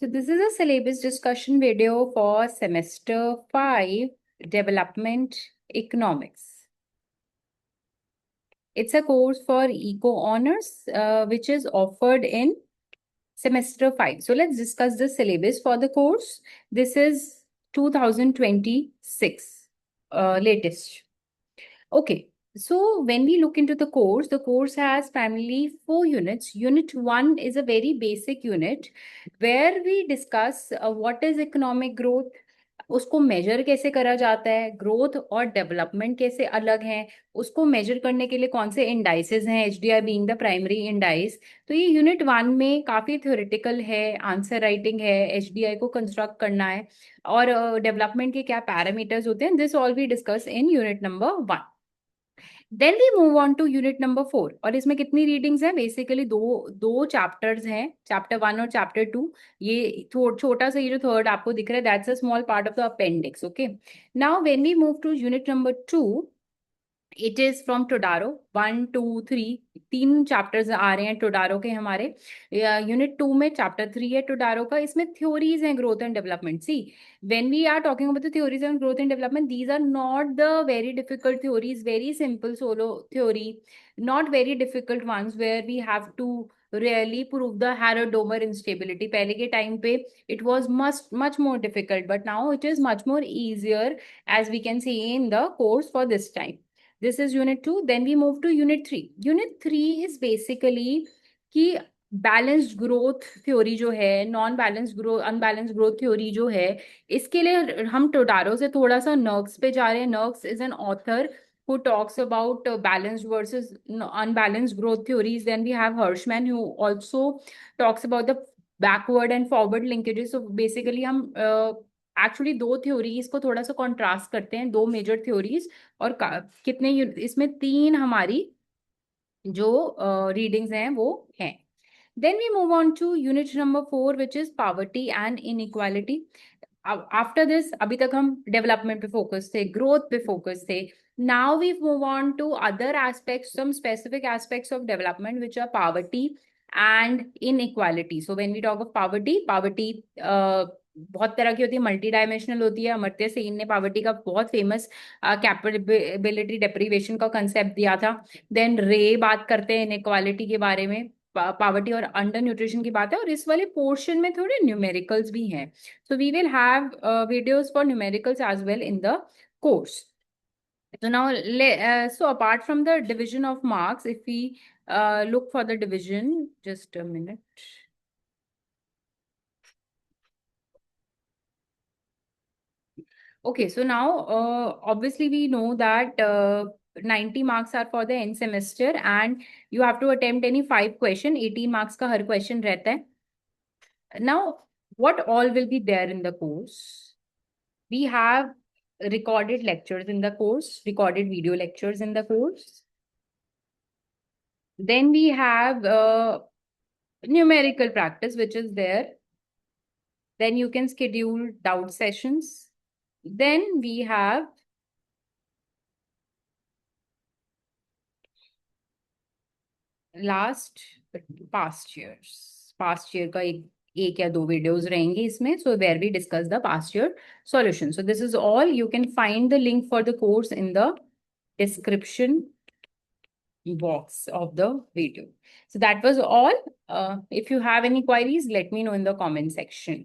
So this is a syllabus discussion video for semester 5 development economics. It's a course for eco honors which is offered in semester 5. So let's discuss the syllabus for the course. This is 2026 latest. Okay, so when we look into the course has primarily 4 units. Unit 1 is a very basic unit where we discuss what is economic growth, उसको major कैसे करा जाता है, growth और development कैसे अलग हैं, उसको मेजर करने के लिए कौन से इंडाइसेस हैं, HDI being the primary indice. तो ये यूनिट 1 में काफी थ्योरेटिकल है, आंसर राइटिंग है, एचडीआई को कंस्ट्रक्ट करना है और डेवलपमेंट के क्या पैरामीटर्स होते हैं, this all we discuss in unit number 1। Then we move on to unit number 4 और इसमें कितनी रीडिंग्स हैं, बेसिकली दो चैप्टर्स हैं, चैप्टर 1 और चैप्टर 2। ये छोटा सा ये जो थर्ड आपको दिख रहा है, that's a small part of the appendix. Okay, now when we move to unit number 2, it is from Todaro 1 2 3, 3 chapters आ रहे हैं टोडारो के हमारे। यूनिट 2 में चैप्टर 3 है टोडारो का, इसमें थ्योरीज हैं growth and development. See when we are talking about the theories and growth and development, these are not the very difficult theories, very simple solo theory, not very difficult ones where we have to really prove the Harrod-Domer instability. पहले के time पे it was much more difficult, but now it is much more easier as we can see in the course for this time. This is unit 2. Then we move to unit 3. Unit 3 is basically कि balanced growth theory जो है, non balanced growth, unbalanced growth theory जो है, इसके लिए हम टोडारो से थोड़ा सा नर्क्स पे जा रहे हैं। नर्क्स is an author who talks about balanced versus unbalanced growth theories. Then we have Hirschman who also talks about the backward and forward linkages. So basically हम एक्चुअली दो थ्योरीज को थोड़ा सा कॉन्ट्रास्ट करते हैं, दो मेजर थ्योरीज। और कितने इसमें 3 हमारी जो रीडिंग्स हैं वो हैं। Then we move on to unit number 4, which is poverty and inequality. After this, अभी तक हम डेवलपमेंट पे फोकस थे, ग्रोथ पे फोकस थे। Now we move on to other aspects, some specific aspects of development, which are poverty and inequality. So when we talk of poverty बहुत तरह की होती है, मल्टी डायमेंशनल होती है। अमर्त्य सेन ने पॉवर्टी का बहुत फेमस कैपेबिलिटी डेप्रीवेशन का कंसेप्ट दिया था। देन रे बात करते हैं इनइक्वालिटी के बारे में, पावर्टी और अंडर न्यूट्रिशन की बात है, और इस वाले पोर्शन में थोड़े न्यूमेरिकल्स भी हैं। So we will have videos for numericals as well in the course. So now, so apart from the division of marks, if we look for the division, just a minute. Okay, so now obviously we know that 90 marks are for the end semester and you have to attempt any 5 question, 18 marks का हर question रहता है. Now, what all will be there in the course? We have recorded lectures in the course, recorded video lectures in the course. Then we have numerical practice, which is there. Then you can schedule doubt sessions. Then we have past year का एक या दो videos रहेंगे इसमें, so where we discuss the past year solution. So this is all. You can find the link for the course in the description box of the video. So that was all. If you have any queries, let me know in the comment section.